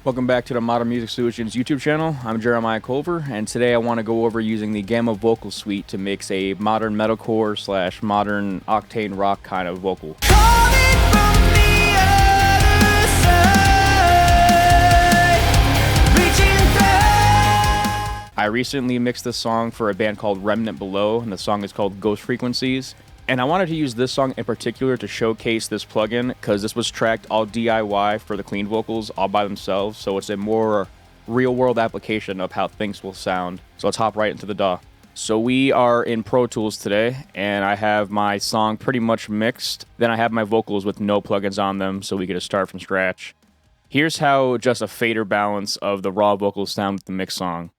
Welcome back to the Modern Music Solutions YouTube channel. I'm Jeremiah Culver, and today I want to go over using the Gamma Vocal Suite to mix a modern metalcore / modern octane rock kind of vocal. I recently mixed this song for a band called Remnant Below, and the song is called Ghost Frequencies. And I wanted to use this song in particular to showcase this plugin because this was tracked all DIY for the clean vocals all by themselves, so it's a more real-world application of how things will sound. So let's hop right into the DAW. So we are in Pro Tools today, and I have my song pretty much mixed. Then I have my vocals with no plugins on them, so we get to start from scratch. Here's how just a fader balance of the raw vocals sound with the mix song.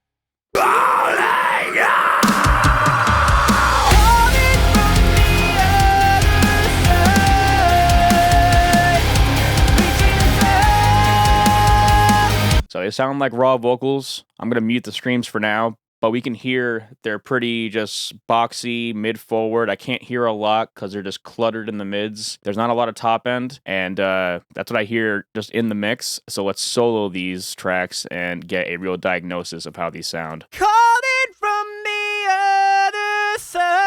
So they sound like raw vocals. I'm going to mute the streams for now, but we can hear they're pretty just boxy, mid-forward. I can't hear a lot because they're just cluttered in the mids. There's not a lot of top end, and that's what I hear just in the mix. So let's solo these tracks and get a real diagnosis of how these sound. Calling from the other side.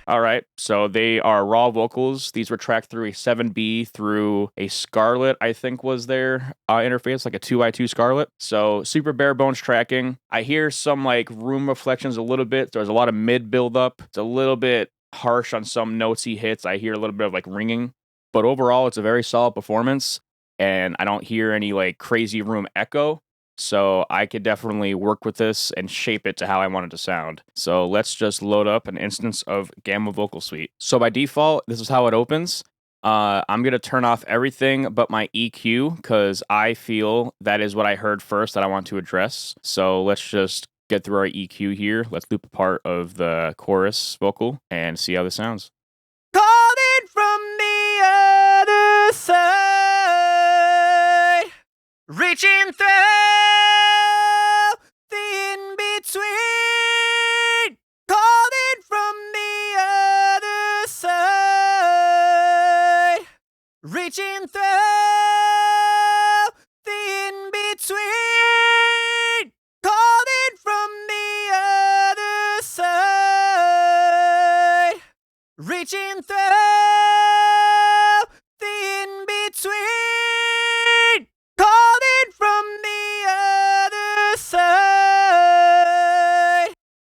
All right, so they are raw vocals. These were tracked through a 7B through a Scarlett, I think was their interface, like a 2i2 Scarlett. So super bare bones tracking. I hear some like room reflections a little bit. There's a lot of mid buildup. It's a little bit harsh on some notes he hits. I hear a little bit of like ringing, but overall it's a very solid performance, and I don't hear any like crazy room echo. So I could definitely work with this and shape it to how I want it to sound. So let's just load up an instance of Gamma Vocal Suite. So by default, this is how it opens. I'm going to turn off everything but my EQ because I feel that is what I heard first that I want to address. So let's just get through our EQ here. Let's loop a part of the chorus vocal and see how this sounds. Calling from the other side, reaching through the in-between, calling from the other side, reaching through the in-between, calling from the other side, reaching through the in-between, calling from the other side.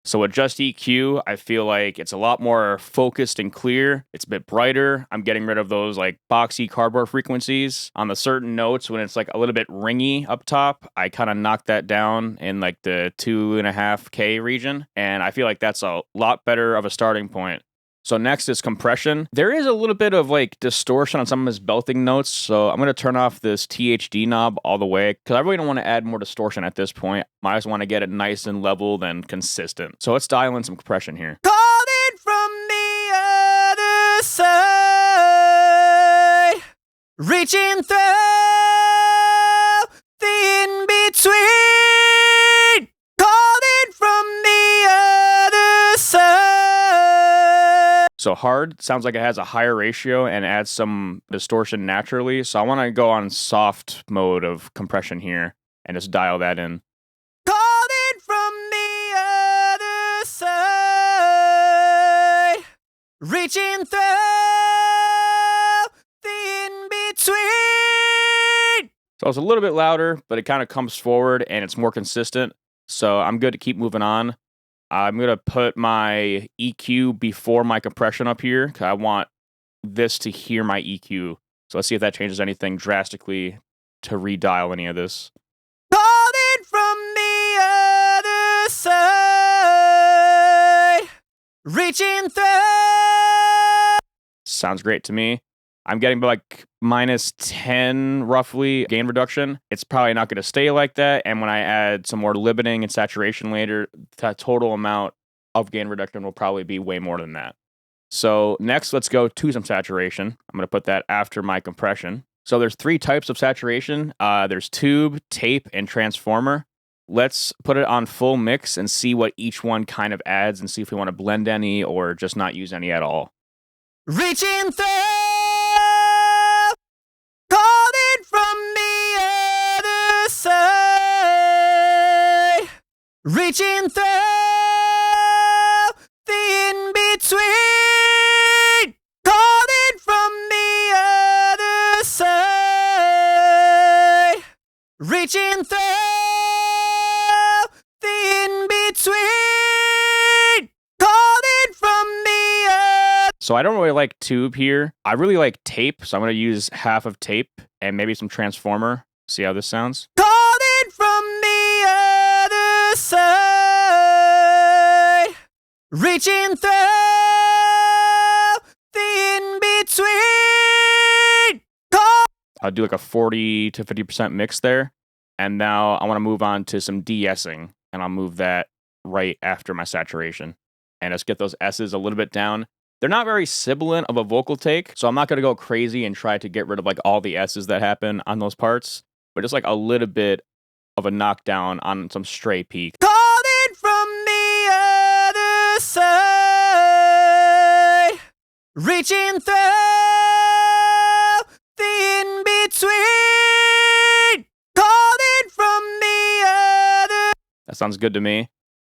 So with just EQ, I feel like it's a lot more focused and clear. It's a bit brighter. I'm getting rid of those like boxy cardboard frequencies. On the certain notes, when it's like a little bit ringy up top, I kind of knock that down in like the 2.5K region. And I feel like that's a lot better of a starting point. So next is compression. There is a little bit of like distortion on some of his belting notes, so I'm going to turn off this THD knob all the way because I really don't want to add more distortion at this point. I just want to get it nice and leveled and consistent. So let's dial in some compression here. Calling from the other side, reaching through the in-between, calling from the other side. So hard sounds like it has a higher ratio and adds some distortion naturally. So I want to go on soft mode of compression here and just dial that in. Calling from the other side, reaching through the in-between. So it's a little bit louder, but it kind of comes forward and it's more consistent. So I'm good to keep moving on. I'm going to put my EQ before my compression up here because I want this to hear my EQ. So let's see if that changes anything drastically to redial any of this. Calling from the other side, reaching through. Sounds great to me. I'm getting like -10 roughly gain reduction. It's probably not going to stay like that. And when I add some more limiting and saturation later, the total amount of gain reduction will probably be way more than that. So next, let's go to some saturation. I'm going to put that after my compression. So there's 3 types of saturation. There's tube, tape, and transformer. Let's put it on full mix and see what each one kind of adds and see if we want to blend any or just not use any at all. Reaching through, calling from the Reaching through the in-between, calling from the other side. Reaching through the in-between, calling from the other. So I don't really like tube here. I really like tape, so I'm going to use half of tape and maybe some transformer. See how this sounds? Calling from the other side. Reaching through the in-between. I'll do like a 40 to 50% mix there. And now I want to move on to some de-essing, and I'll move that right after my saturation. And let's get those S's a little bit down. They're not very sibilant of a vocal take, so I'm not going to go crazy and try to get rid of like all the S's that happen on those parts, but just like a little bit of a knockdown on some stray peak. Calling from the other side. Reaching through the in-between, calling from the other. That sounds good to me.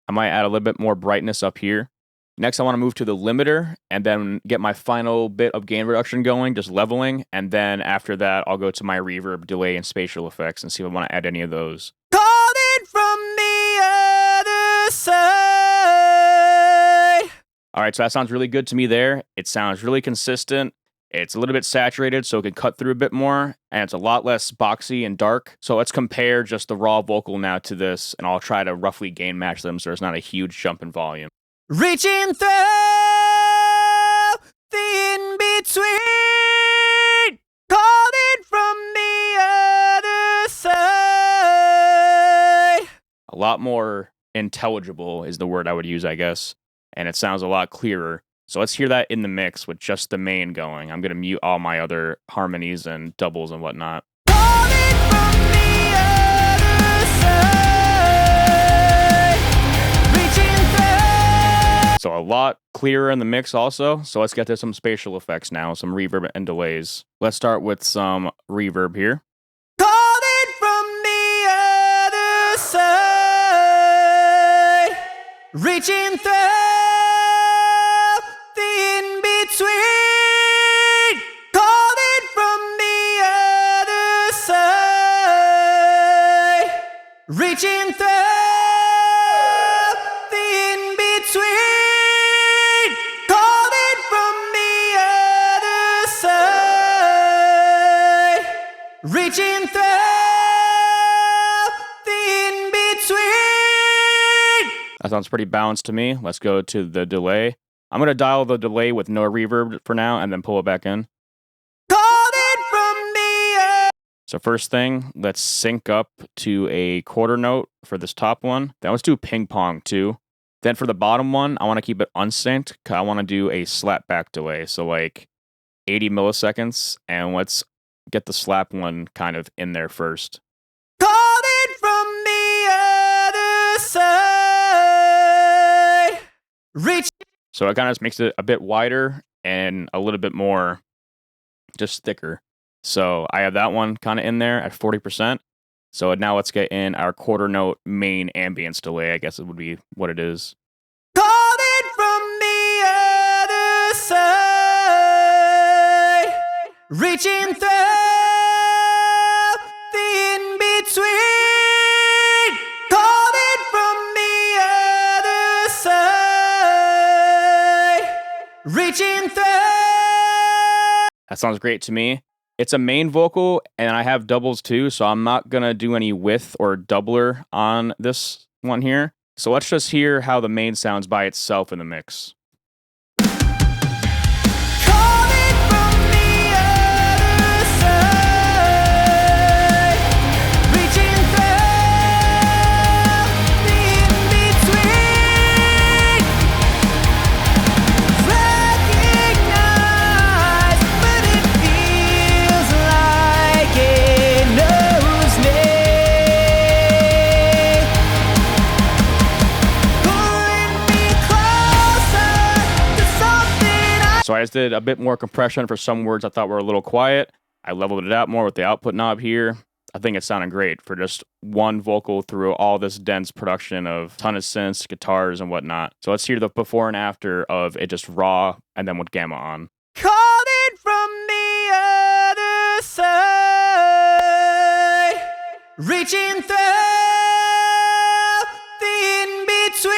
I might add a little bit more brightness up here. Next, I want to move to the limiter and then get my final bit of gain reduction going, just leveling. And then after that, I'll go to my reverb, delay, and spatial effects and see if I want to add any of those. Calling from the other side. All right, so that sounds really good to me there. It sounds really consistent. It's a little bit saturated, so it can cut through a bit more, and it's a lot less boxy and dark. So let's compare just the raw vocal now to this, and I'll try to roughly gain match them so there's not a huge jump in volume. Reaching through the in-between, calling from the other side. A lot more intelligible is the word I would use, I guess, and it sounds a lot clearer. So let's hear that in the mix with just the main going. I'm going to mute all my other harmonies and doubles and whatnot. Calling from the other side. Reaching through. So a lot clearer in the mix also. So let's get to some spatial effects now, some reverb and delays. Let's start with some reverb here. Calling from the other side. Reaching through the in-between, calling from the other side. Reaching through the in-between, calling from the other side. Reaching through the in-between. That sounds pretty balanced to me. Let's go to the delay. I'm going to dial the delay with no reverb for now and then pull it back in. Calling from the So first thing, let's sync up to a quarter note for this top one. Then let's do ping pong too. Then for the bottom one, I want to keep it unsynced. I want to do a slap back delay. So like 80 milliseconds. And let's get the slap one kind of in there first. calling from the other side. Reach. So it kind of just makes it a bit wider and a little bit more just thicker. So I have that one kind of in there at 40%. So now let's get in our quarter note main ambience delay, I guess it would be what it is. Calling from the other side. Reaching through the in-between. Calling from the other side. Reaching through. That sounds great to me. It's a main vocal, and I have doubles too, so I'm not going to do any width or doubler on this one here. So let's just hear how the main sounds by itself in the mix. Calling from the other side. Reaching through the in-between. Recognize, but it feels like it knows me. Pulling me closer to something I. So I just did a bit more compression for some words I thought were a little quiet. I leveled it out more with the output knob here. I think it sounded great for just one vocal through all this dense production of ton of synths, guitars, and whatnot. So let's hear the before and after of it just raw and then with Gamma on. Calling from the other side, reaching through the in-between.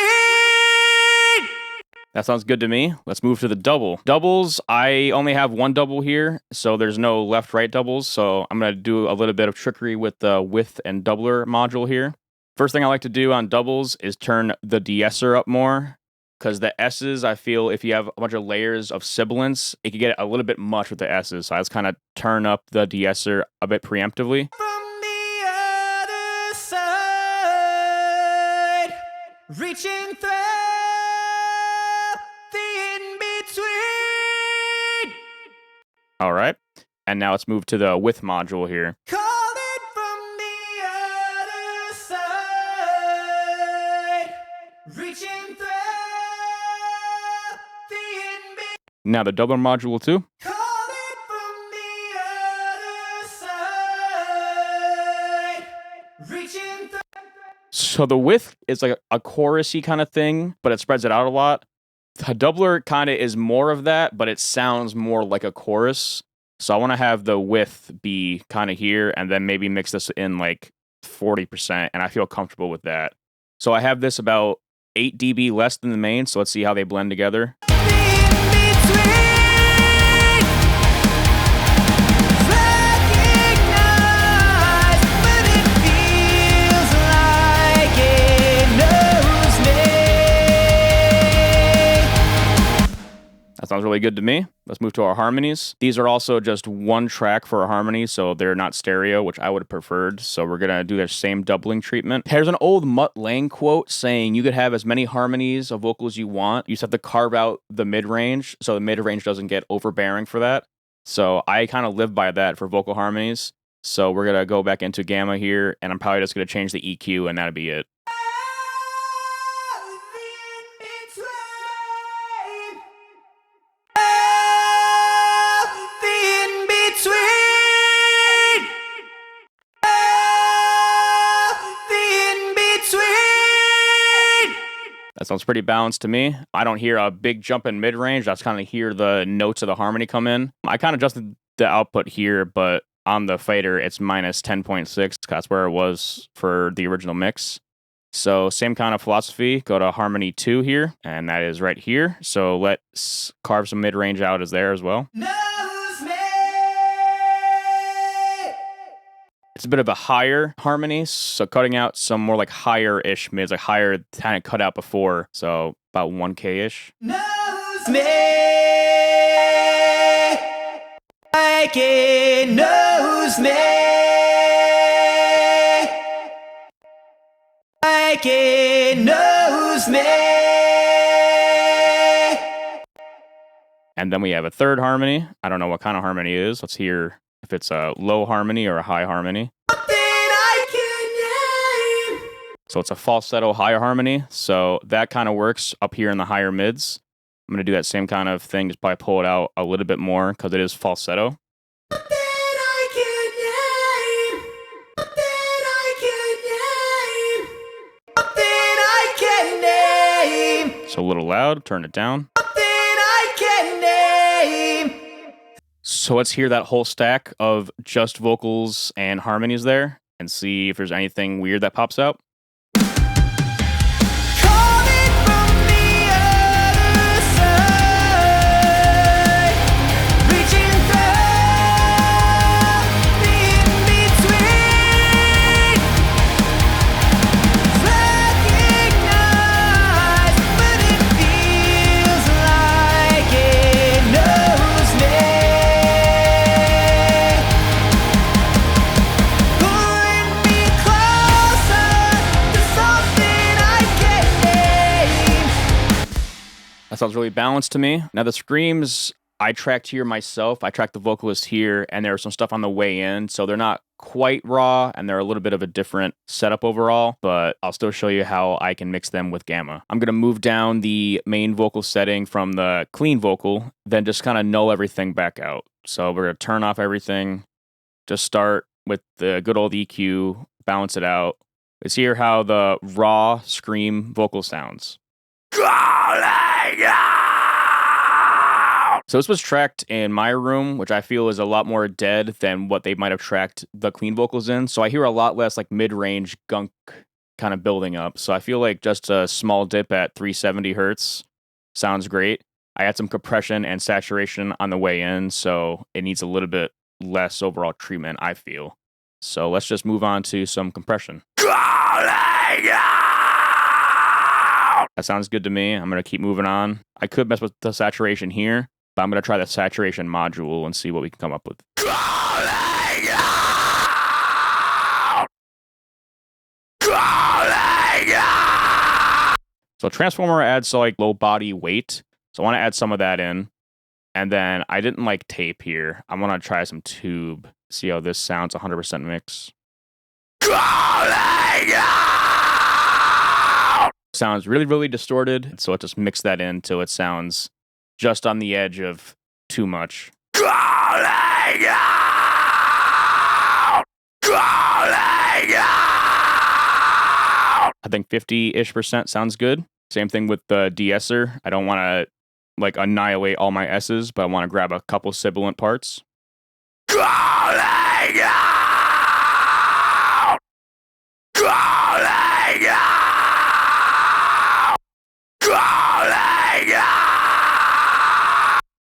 That sounds good to me. Let's move to the double. Doubles, I only have one double here, so there's no left-right doubles, so I'm going to do a little bit of trickery with the width and doubler module here. First thing I like to do on doubles is turn the de-esser up more, because the S's, I feel if you have a bunch of layers of sibilants, it can get a little bit much with the S's, so I just kind of turn up the de-esser a bit preemptively. From the other side, reaching through the in-between. All right, and now let's move to the width module here. Calling from the other side, reaching through the in-between. Now the doubler module too. Calling from the other side, reaching through. So the width is like a chorusy kind of thing, but it spreads it out a lot. The doubler kind of is more of that, but it sounds more like a chorus. So I want to have the width be kind of here and then maybe mix this in like 40%, and I feel comfortable with that. So I have this about 8 dB less than the main, so let's see how they blend together. That sounds really good to me. Let's move to our harmonies. These are also just one track for a harmony, so they're not stereo, which I would have preferred. So we're going to do the same doubling treatment. There's an old Mutt Lange quote saying you could have as many harmonies of vocals you want. You just have to carve out the mid-range, so the mid-range doesn't get overbearing for that. So I kind of live by that for vocal harmonies. So we're going to go back into Gamma here, and I'm probably just going to change the EQ, and that'll be it. That sounds pretty balanced to me. I don't hear a big jump in mid-range. I just kind of hear the notes of the harmony come in. I kind of adjusted the output here, but on the fader, it's minus 10.6. That's where it was for the original mix. So same kind of philosophy. Go to harmony 2 here, and that is right here. So let's carve some mid-range out as there as well. It's a bit of a higher harmony, so cutting out some more like higher-ish mids, like higher kind of cut out before, so about 1K-ish. Knows me, like it knows me, like it knows me. And then we have a third harmony. I don't know what kind of harmony it is. Let's hear if it's a low harmony or a high harmony. So it's a falsetto higher harmony. So that kind of works up here in the higher mids. I'm going to do that same kind of thing, just probably pull it out a little bit more because it is falsetto. So a little loud, turn it down. So let's hear that whole stack of just vocals and harmonies there and see if there's anything weird that pops out. That sounds really balanced to me. Now the screams, I tracked here myself. I tracked the vocalist here, and there was some stuff on the way in, so they're not quite raw, and they're a little bit of a different setup overall, but I'll still show you how I can mix them with Gamma. I'm going to move down the main vocal setting from the clean vocal, then just kind of null everything back out. So we're going to turn off everything, just start with the good old EQ, balance it out. Let's hear how the raw scream vocal sounds. So this was tracked in my room, which I feel is a lot more dead than what they might have tracked the clean vocals in. So I hear a lot less like mid-range gunk kind of building up. So I feel like just a small dip at 370 hertz sounds great. I had some compression and saturation on the way in, so it needs a little bit less overall treatment, I feel. So let's just move on to some compression. That sounds good to me. I'm going to keep moving on. I could mess with the saturation here, but I'm going to try the saturation module and see what we can come up with. So transformer adds like low body weight. So I want to add some of that in. And then I didn't like tape here. I'm going to try some tube. See how this sounds 100% mix. Sounds really, really distorted. So let's just mix that in till it sounds just on the edge of too much. I think 50-ish% sounds good. Same thing with the de-esser. I don't want to like annihilate all my S's, but I want to grab a couple sibilant parts.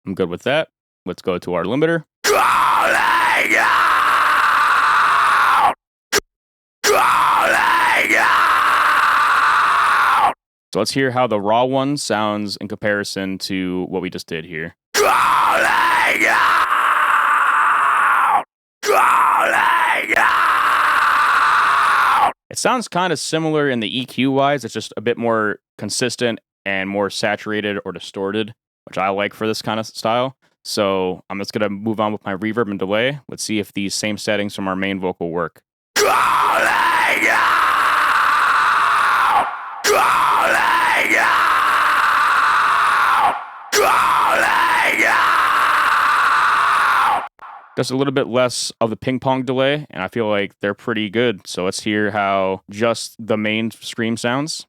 I'm good with that. Let's go to our limiter. So let's hear how the raw one sounds in comparison to what we just did here. It sounds kind of similar in the EQ wise. It's just a bit more consistent and more saturated or distorted, which I like for this kind of style. So I'm just going to move on with my reverb and delay. Let's see if these same settings from our main vocal work. Just a little bit less of the ping pong delay, and I feel like they're pretty good. So let's hear how just the main scream sounds.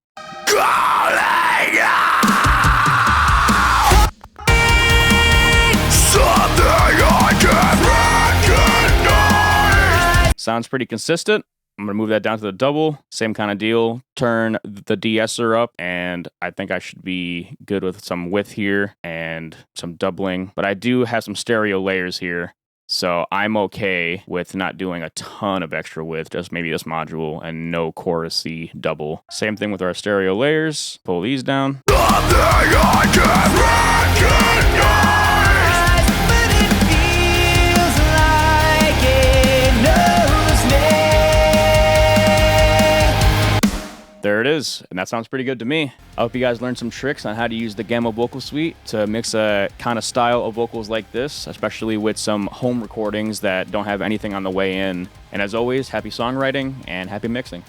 Sounds pretty consistent. I'm going to move that down to the double. Same kind of deal. Turn the de-esser up, and I think I should be good with some width here and some doubling. But I do have some stereo layers here, so I'm okay with not doing a ton of extra width, just maybe this module and no chorusy double. Same thing with our stereo layers. Pull these down. There it is, and that sounds pretty good to me. I hope you guys learned some tricks on how to use the Gamma Vocal Suite to mix a kind of style of vocals like this, especially with some home recordings that don't have anything on the way in. And as always, happy songwriting and happy mixing.